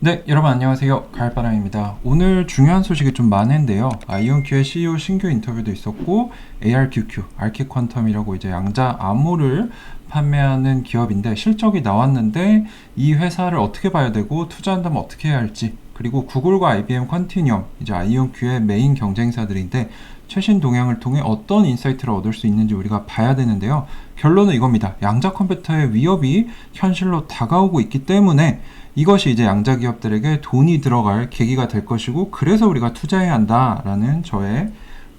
네, 여러분 안녕하세요. 가을바람입니다. 오늘 중요한 소식이 좀 많은데요. 아이온큐의 CEO 신규 인터뷰도 있었고, ARQQ, 아키퀀텀이라고 이제 양자 암호를 판매하는 기업인데 실적이 나왔는데 이 회사를 어떻게 봐야 되고 투자한다면 어떻게 해야 할지, 그리고 구글과 IBM 컨티니엄, 이제 아이온큐의 메인 경쟁사들인데 최신 동향을 통해 어떤 인사이트를 얻을 수 있는지 우리가 봐야 되는데요. 결론은 이겁니다. 양자 컴퓨터의 위협이 현실로 다가오고 있기 때문에 이것이 이제 양자 기업들에게 돈이 들어갈 계기가 될 것이고, 그래서 우리가 투자해야 한다라는 저의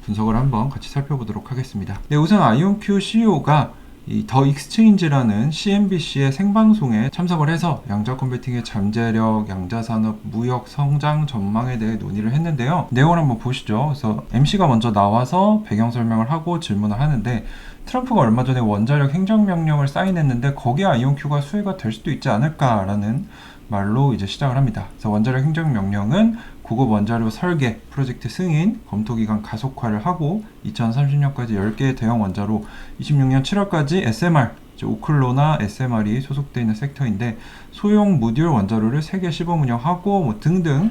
분석을 한번 같이 살펴보도록 하겠습니다. 네, 우선 아이온큐 CEO가 이 더 익스체인지라는 CNBC의 생방송에 참석을 해서 양자 컴퓨팅의 잠재력, 양자 산업, 무역 성장 전망에 대해 논의를 했는데요. 내용을 한번 보시죠. 그래서 MC가 먼저 나와서 배경 설명을 하고 질문을 하는데, 트럼프가 얼마 전에 원자력 행정명령을 사인했는데 거기에 아이온큐가 수혜가 될 수도 있지 않을까라는 말로 이제 시작을 합니다. 그래서 원자력 행정명령은 고급 원자료 설계, 프로젝트 승인, 검토기간 가속화를 하고 2030년까지 10개의 대형 원자로 26년 7월까지 SMR, 오클로나 SMR이 소속되어 있는 섹터인데 소형 모듈 원자로를 3개 시범 운영하고 뭐 등등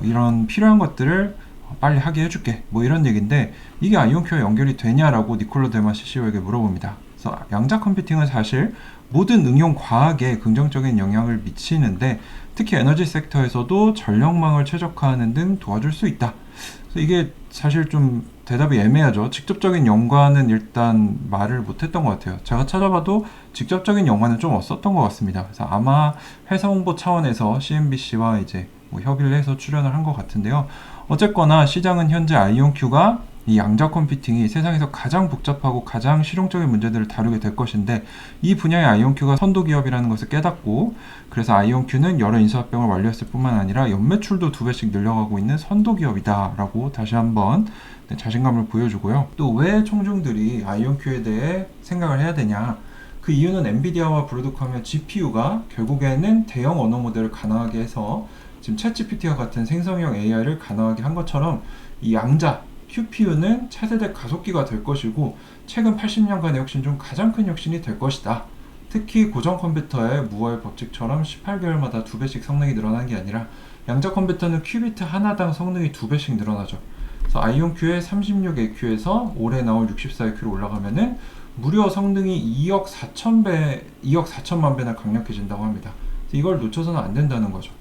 이런 필요한 것들을 빨리 하게 해줄게 뭐 이런 얘기인데, 이게 아이온큐와 연결이 되냐라고 니콜로 데마시 CEO에게 물어봅니다. 그래서 양자 컴퓨팅은 사실 모든 응용 과학에 긍정적인 영향을 미치는데 특히 에너지 섹터에서도 전력망을 최적화하는 등 도와줄 수 있다. 그래서 이게 사실 좀 대답이 애매하죠. 직접적인 연관은 일단 말을 못했던 것 같아요. 제가 찾아봐도 직접적인 연관은 좀 없었던 것 같습니다. 그래서 아마 회사 홍보 차원에서 CNBC와 이제 뭐 협의를 해서 출연을 한 것 같은데요. 어쨌거나 시장은 현재 아이온큐가 이 양자 컴퓨팅이 세상에서 가장 복잡하고 가장 실용적인 문제들을 다루게 될 것인데, 이 분야의 아이온큐가 선도 기업이라는 것을 깨닫고, 그래서 아이온큐는 여러 인수합병을 완료했을 뿐만 아니라 연매출도 2배씩 늘려가고 있는 선도 기업이다 라고 다시 한번 자신감을 보여주고요. 또 왜 총중들이 아이온큐에 대해 생각을 해야 되냐, 그 이유는 엔비디아와 브로드컴의 GPU가 결국에는 대형 언어 모델을 가능하게 해서 지금 챗GPT와 같은 생성형 AI를 가능하게 한 것처럼 이 양자 QPU는 차세대 가속기가 될 것이고, 최근 80년간의 혁신 중 가장 큰 혁신이 될 것이다. 특히 고전 컴퓨터의 무어의 법칙처럼 18개월마다 2배씩 성능이 늘어나는 게 아니라 양자 컴퓨터는 큐비트 하나당 성능이 2배씩 늘어나죠. 그래서 아이온큐의 36AQ에서 올해 나올 64AQ로 올라가면은 무려 성능이 2억 4천 배, 2억 4천만 배나 강력해진다고 합니다. 이걸 놓쳐서는 안 된다는 거죠.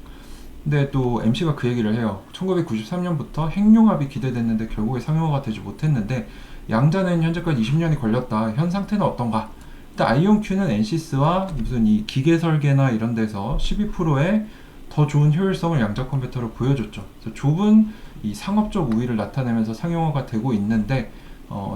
근데 또 MC가 그 얘기를 해요. 1993년부터 핵융합이 기대됐는데 결국에 상용화가 되지 못했는데 양자는 현재까지 20년이 걸렸다. 현 상태는 어떤가? 일단 아이온큐는 NCS와 무슨 이 기계 설계나 이런 데서 12%의 더 좋은 효율성을 양자 컴퓨터로 보여줬죠. 그래서 좁은 이 상업적 우위를 나타내면서 상용화가 되고 있는데,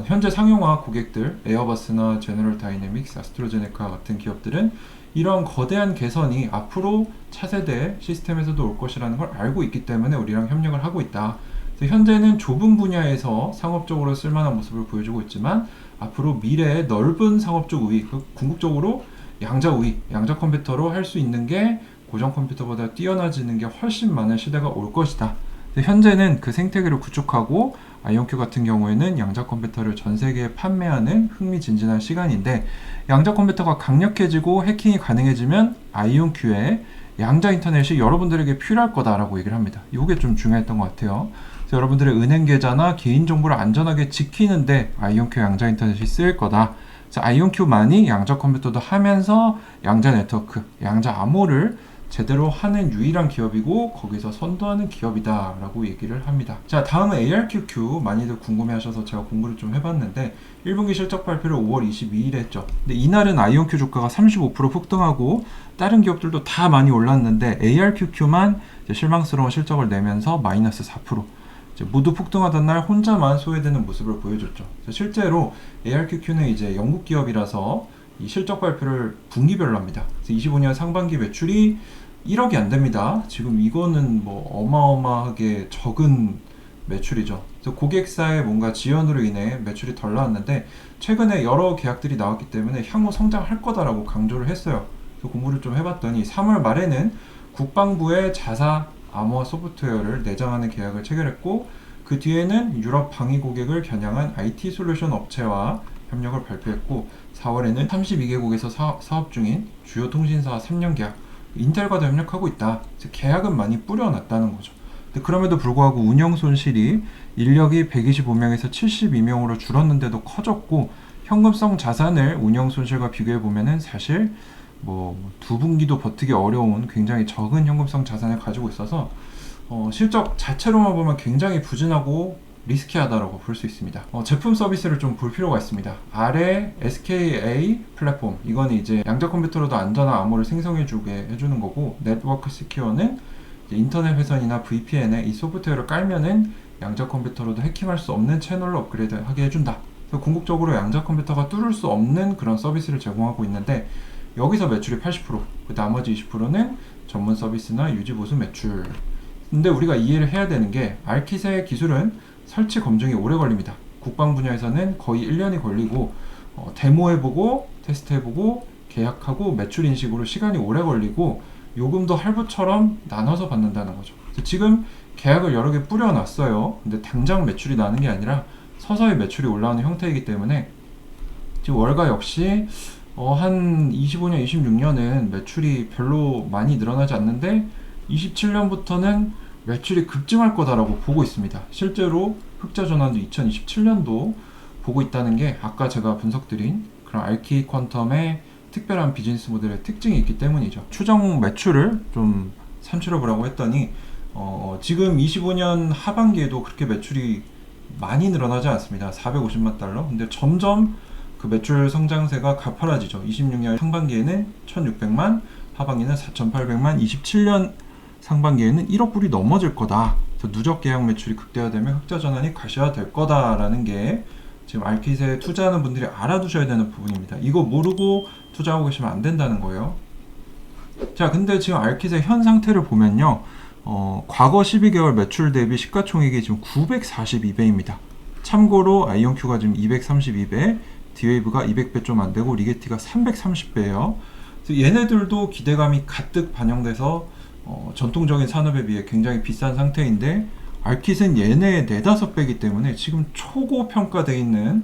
현재 상용화 고객들 에어버스나 제너럴 다이내믹스, 아스트로제네카 같은 기업들은 이런 거대한 개선이 앞으로 차세대 시스템에서도 올 것이라는 걸 알고 있기 때문에 우리랑 협력을 하고 있다. 그래서 현재는 좁은 분야에서 상업적으로 쓸만한 모습을 보여주고 있지만 앞으로 미래의 넓은 상업적 우위, 궁극적으로 양자 우위, 양자 컴퓨터로 할 수 있는 게 고전 컴퓨터보다 뛰어나지는 게 훨씬 많은 시대가 올 것이다. 현재는 그 생태계를 구축하고 아이온큐 같은 경우에는 양자 컴퓨터를 전 세계에 판매하는 흥미진진한 시간인데, 양자 컴퓨터가 강력해지고 해킹이 가능해지면 아이온큐의 양자 인터넷이 여러분들에게 필요할 거다라고 얘기를 합니다. 이게 좀 중요했던 것 같아요. 그래서 여러분들의 은행 계좌나 개인정보를 안전하게 지키는데 아이온큐 양자 인터넷이 쓰일 거다. 그래서 아이온큐만이 양자 컴퓨터도 하면서 양자 네트워크, 양자 암호를 제대로 하는 유일한 기업이고 거기서 선도하는 기업이다 라고 얘기를 합니다. 자, 다음은 ARQQ. 많이들 궁금해하셔서 제가 공부를 좀 해봤는데 1분기 실적 발표를 5월 22일에 했죠. 근데 이날은 아이온큐 주가가 35% 폭등하고 다른 기업들도 다 많이 올랐는데 ARQQ만 실망스러운 실적을 내면서 마이너스 4%, 모두 폭등하던 날 혼자만 소외되는 모습을 보여줬죠. 실제로 ARQQ는 이제 영국 기업이라서 이 실적 발표를 분기별로 합니다. 그래서 25년 상반기 매출이 1억이 안 됩니다. 지금 이거는 뭐 어마어마하게 적은 매출이죠. 그래서 고객사의 뭔가 지연으로 인해 매출이 덜 나왔는데 최근에 여러 계약들이 나왔기 때문에 향후 성장할 거다라고 강조를 했어요. 그래서 공부를 좀 해봤더니 3월 말에는 국방부의 자사 암호화 소프트웨어를 내장하는 계약을 체결했고, 그 뒤에는 유럽 방위 고객을 겨냥한 IT 솔루션 업체와 협력을 발표했고, 4월에는 32개국에서 사업 중인 주요 통신사와 3년 계약, 인텔과도 협력하고 있다. 계약은 많이 뿌려놨다는 거죠. 근데 그럼에도 불구하고 운영 손실이 인력이 125명에서 72명으로 줄었는데도 커졌고, 현금성 자산을 운영 손실과 비교해 보면은 사실 뭐 두 분기도 버티기 어려운 굉장히 적은 현금성 자산을 가지고 있어서 실적 자체로만 보면 굉장히 부진하고 리스키하다라고 볼 수 있습니다. 제품 서비스를 좀 볼 필요가 있습니다. 아래 SKA 플랫폼, 이거는 이제 양자 컴퓨터로도 안전한 암호를 생성해주게 해주는 거고, 네트워크 시큐어는 인터넷 회선이나 VPN에 이 소프트웨어를 깔면은 양자 컴퓨터로도 해킹할 수 없는 채널로 업그레이드하게 해준다. 그래서 궁극적으로 양자 컴퓨터가 뚫을 수 없는 그런 서비스를 제공하고 있는데, 여기서 매출이 80%, 나머지 20%는 전문 서비스나 유지 보수 매출. 근데 우리가 이해를 해야 되는 게, 알킷의 기술은 설치 검증이 오래 걸립니다. 국방 분야에서는 거의 1년이 걸리고, 데모해보고 테스트해보고 계약하고 매출 인식으로 시간이 오래 걸리고, 요금도 할부처럼 나눠서 받는다는 거죠. 지금 계약을 여러 개 뿌려놨어요. 근데 당장 매출이 나는 게 아니라 서서히 매출이 올라오는 형태이기 때문에, 지금 월가 역시 한 25년, 26년은 매출이 별로 많이 늘어나지 않는데 27년부터는 매출이 급증할 거다라고 보고 있습니다. 실제로 흑자 전환도 2027년도 보고 있다는 게 아까 제가 분석드린 그런 알키 퀀텀의 특별한 비즈니스 모델의 특징이 있기 때문이죠. 추정 매출을 좀 산출해 보라고 했더니 지금 25년 하반기에도 그렇게 매출이 많이 늘어나지 않습니다. 450만 달러. 근데 점점 그 매출 성장세가 가파라지죠. 26년 상반기에는 1600만, 하반기는 4800만, 27년 상반기에는 1억 불이 넘어질 거다. 그래서 누적 계약 매출이 극대화되면 흑자 전환이 가시화될 거다라는 게 지금 알킷에 투자하는 분들이 알아두셔야 되는 부분입니다. 이거 모르고 투자하고 계시면 안 된다는 거예요. 자, 근데 지금 알킷의 현 상태를 보면요, 과거 12개월 매출 대비 시가총액이 지금 942배입니다. 참고로 아이온큐가 지금 232배, 디웨이브가 200배 좀 안 되고 리게티가 330배예요. 얘네들도 기대감이 가득 반영돼서 전통적인 산업에 비해 굉장히 비싼 상태인데, 알킷은 얘네의 4-5배이기 때문에 지금 초고평가되어 있는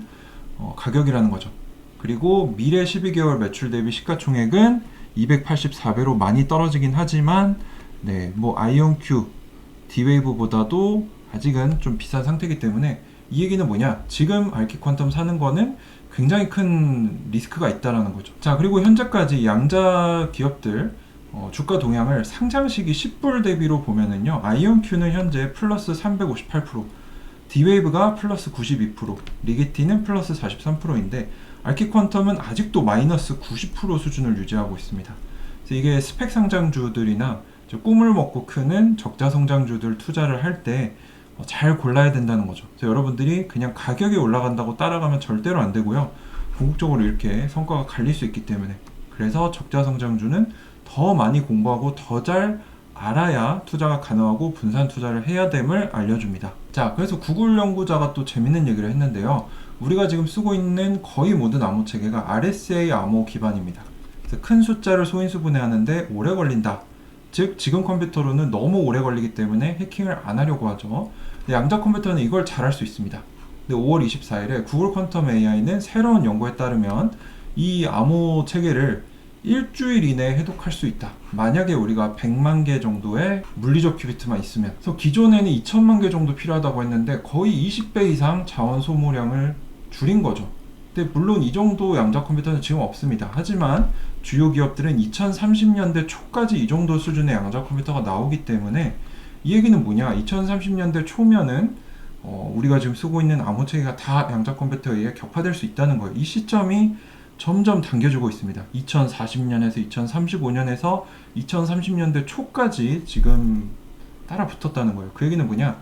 가격이라는 거죠. 그리고 미래 12개월 매출 대비 시가총액은 284배로 많이 떨어지긴 하지만, 네, 뭐 아이온큐, 디웨이브보다도 아직은 좀 비싼 상태이기 때문에, 이 얘기는 뭐냐? 지금 알킷 퀀텀 사는 거는 굉장히 큰 리스크가 있다라는 거죠. 자, 그리고 현재까지 양자 기업들 주가 동향을 상장 시기 10불 대비로 보면은요, 아이온큐는 현재 플러스 358%, 디웨이브가 플러스 92%, 리게티는 플러스 43%인데 알킷 퀀텀은 아직도 마이너스 90% 수준을 유지하고 있습니다. 그래서 이게 스펙 상장주들이나 꿈을 먹고 크는 적자 성장주들 투자를 할 때 잘 골라야 된다는 거죠. 그래서 여러분들이 그냥 가격이 올라간다고 따라가면 절대로 안 되고요. 궁극적으로 이렇게 성과가 갈릴 수 있기 때문에, 그래서 적자 성장주는 더 많이 공부하고 더 잘 알아야 투자가 가능하고 분산 투자를 해야 됨을 알려줍니다. 자, 그래서 구글 연구자가 또 재밌는 얘기를 했는데요. 우리가 지금 쓰고 있는 거의 모든 암호 체계가 RSA 암호 기반입니다. 그래서 큰 숫자를 소인수 분해하는데 오래 걸린다. 즉 지금 컴퓨터로는 너무 오래 걸리기 때문에 해킹을 안 하려고 하죠. 근데 양자 컴퓨터는 이걸 잘할 수 있습니다. 근데 5월 24일에 구글 퀀텀 AI는 새로운 연구에 따르면 이 암호 체계를 일주일 이내에 해독할 수 있다. 만약에 우리가 100만 개 정도의 물리적 큐비트만 있으면. 그래서 기존에는 2000만 개 정도 필요하다고 했는데 거의 20배 이상 자원 소모량을 줄인 거죠. 근데 물론 이 정도 양자 컴퓨터는 지금 없습니다. 하지만 주요 기업들은 2030년대 초까지 이 정도 수준의 양자 컴퓨터가 나오기 때문에, 이 얘기는 뭐냐? 2030년대 초면은 우리가 지금 쓰고 있는 암호 체계가 다 양자 컴퓨터에 의해 격파될 수 있다는 거예요. 이 시점이 점점 당겨지고 있습니다. 2040년에서 2035년에서 2030년대 초까지 지금 따라 붙었다는 거예요. 그 얘기는 뭐냐?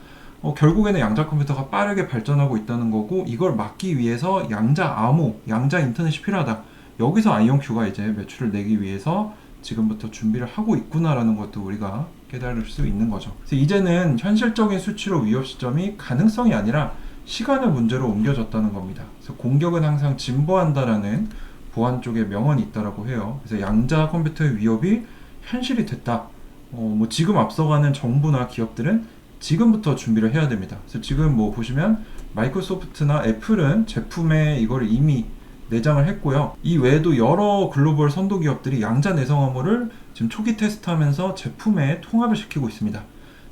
결국에는 양자 컴퓨터가 빠르게 발전하고 있다는 거고, 이걸 막기 위해서 양자 암호, 양자 인터넷이 필요하다. 여기서 아이온큐가 이제 매출을 내기 위해서 지금부터 준비를 하고 있구나라는 것도 우리가 깨달을 수 있는 거죠. 그래서 이제는 현실적인 수치로 위협 시점이 가능성이 아니라 시간의 문제로 옮겨졌다는 겁니다. 그래서 공격은 항상 진보한다라는 보안 쪽에 명언이 있다라고 해요. 그래서 양자 컴퓨터의 위협이 현실이 됐다. 뭐 지금 앞서가는 정부나 기업들은 지금부터 준비를 해야 됩니다. 그래서 지금 뭐 보시면 마이크로소프트나 애플은 제품에 이걸 이미 내장을 했고요. 이 외에도 여러 글로벌 선도 기업들이 양자 내성 암호를 지금 초기 테스트하면서 제품에 통합을 시키고 있습니다.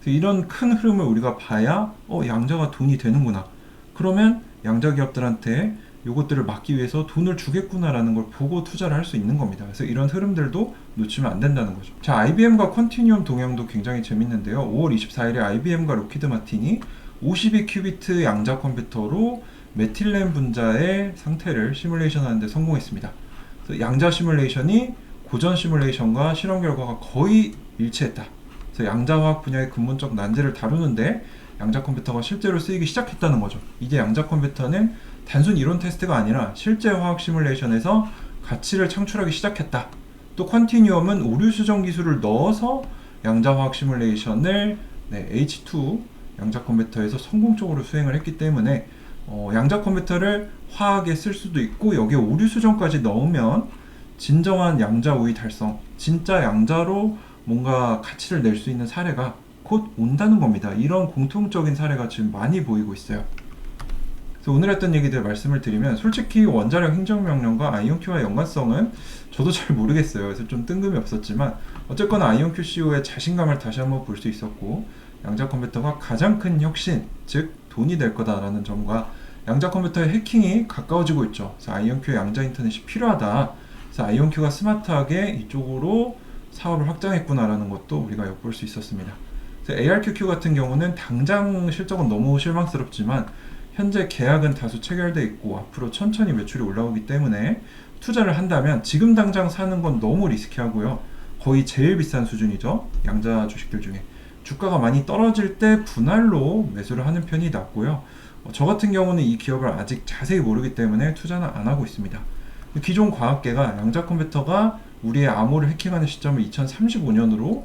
이런 큰 흐름을 우리가 봐야 양자가 돈이 되는구나. 그러면 양자 기업들한테 이것들을 막기 위해서 돈을 주겠구나라는 걸 보고 투자를 할 수 있는 겁니다. 그래서 이런 흐름들도 놓치면 안 된다는 거죠. 자, IBM과 컨티뉴엄 동향도 굉장히 재밌는데요. 5월 24일에 IBM과 로키드 마틴이 52큐비트 양자 컴퓨터로 메틸렌 분자의 상태를 시뮬레이션 하는데 성공했습니다. 그래서 양자 시뮬레이션이 고전 시뮬레이션과 실험 결과가 거의 일치했다. 그래서 양자화학 분야의 근본적 난제를 다루는데 양자 컴퓨터가 실제로 쓰이기 시작했다는 거죠. 이제 양자 컴퓨터는 단순 이론 테스트가 아니라 실제 화학 시뮬레이션에서 가치를 창출하기 시작했다. 또 컨티뉴엄은 오류 수정 기술을 넣어서 양자 화학 시뮬레이션을 H2 양자 컴퓨터에서 성공적으로 수행을 했기 때문에 양자 컴퓨터를 화학에 쓸 수도 있고 여기에 오류 수정까지 넣으면 진정한 양자 우위 달성, 진짜 양자로 뭔가 가치를 낼 수 있는 사례가 곧 온다는 겁니다. 이런 공통적인 사례가 지금 많이 보이고 있어요. 그래서 오늘 했던 얘기들 말씀을 드리면 솔직히 원자력 행정명령과 아이온큐와의 연관성은 저도 잘 모르겠어요. 그래서 좀 뜬금이 없었지만 어쨌거나 아이온큐 CEO의 자신감을 다시 한번 볼 수 있었고 양자 컴퓨터가 가장 큰 혁신, 즉 돈이 될 거다라는 점과 양자 컴퓨터의 해킹이 가까워지고 있죠. 그래서 아이온큐의 양자 인터넷이 필요하다. 그래서 아이온큐가 스마트하게 이쪽으로 사업을 확장했구나라는 것도 우리가 엿볼 수 있었습니다. ARQQ 같은 경우는 당장 실적은 너무 실망스럽지만 현재 계약은 다수 체결돼 있고 앞으로 천천히 매출이 올라오기 때문에 투자를 한다면 지금 당장 사는 건 너무 리스키하고요. 거의 제일 비싼 수준이죠. 양자 주식들 중에. 주가가 많이 떨어질 때 분할로 매수를 하는 편이 낫고요. 저 같은 경우는 이 기업을 아직 자세히 모르기 때문에 투자는 안 하고 있습니다. 기존 과학계가 양자 컴퓨터가 우리의 암호를 해킹하는 시점을 2035년으로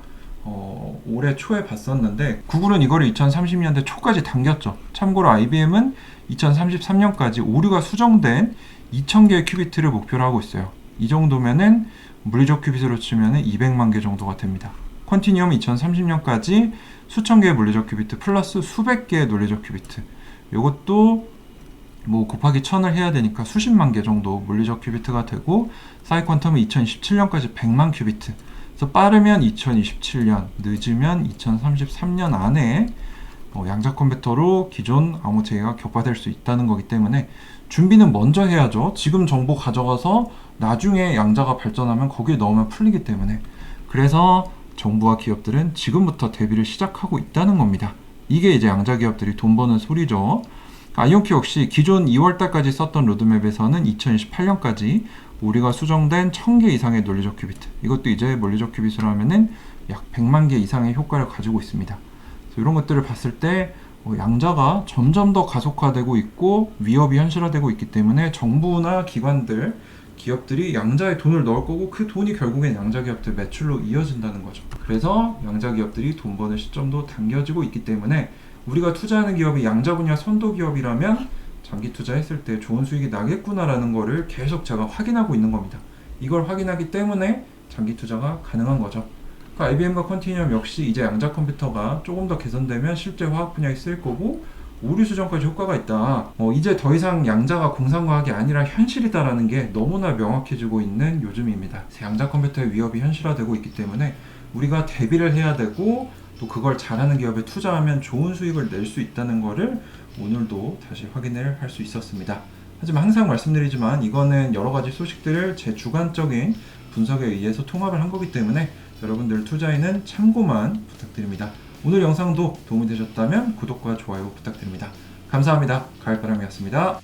올해 초에 봤었는데 구글은 이거를 2030년대 초까지 당겼죠. 참고로 IBM은 2033년까지 오류가 수정된 2000개의 큐비트를 목표로 하고 있어요. 이 정도면은 물리적 큐빗으로 치면은 200만 개 정도가 됩니다. 컨티뉴엄 2030년까지 수천 개의 물리적 큐비트 플러스 수백 개의 논리적 큐비트. 이것도 뭐 곱하기 1000을 해야 되니까 수십만 개 정도 물리적 큐비트가 되고 사이퀀텀은 2027년까지 100만 큐비트. 그래서 빠르면 2027년, 늦으면 2033년 안에 양자 컴퓨터로 기존 암호 체계가 격파될 수 있다는 거기 때문에 준비는 먼저 해야죠. 지금 정보 가져가서 나중에 양자가 발전하면 거기에 넣으면 풀리기 때문에 그래서 정부와 기업들은 지금부터 대비를 시작하고 있다는 겁니다. 이게 이제 양자 기업들이 돈 버는 소리죠. 아이온큐 역시 기존 2월달까지 썼던 로드맵에서는 2028년까지 우리가 수정된 1000개 이상의 논리적 큐비트, 이것도 이제 물리적 큐빗으로 하면은 약 100만 개 이상의 효과를 가지고 있습니다. 그래서 이런 것들을 봤을 때 양자가 점점 더 가속화되고 있고 위협이 현실화되고 있기 때문에 정부나 기관들, 기업들이 양자에 돈을 넣을 거고 그 돈이 결국엔 양자 기업들 매출로 이어진다는 거죠. 그래서 양자 기업들이 돈 버는 시점도 당겨지고 있기 때문에 우리가 투자하는 기업이 양자 분야 선도 기업이라면 장기 투자했을 때 좋은 수익이 나겠구나라는 거를 계속 제가 확인하고 있는 겁니다. 이걸 확인하기 때문에 장기 투자가 가능한 거죠. IBM과 컨티뉴엄 역시 이제 양자 컴퓨터가 조금 더 개선되면 실제 화학 분야에 쓰일 거고 오류 수정까지 효과가 있다. 이제 더 이상 양자가 공상과학이 아니라 현실이다라는 게 너무나 명확해지고 있는 요즘입니다. 양자 컴퓨터의 위협이 현실화되고 있기 때문에 우리가 대비를 해야 되고 또 그걸 잘하는 기업에 투자하면 좋은 수익을 낼 수 있다는 거를 오늘도 다시 확인을 할 수 있었습니다. 하지만 항상 말씀드리지만 이거는 여러 가지 소식들을 제 주관적인 분석에 의해서 통합을 한 거기 때문에 여러분들 투자에는 참고만 부탁드립니다. 오늘 영상도 도움이 되셨다면 구독과 좋아요 부탁드립니다. 감사합니다. 가을바람이었습니다.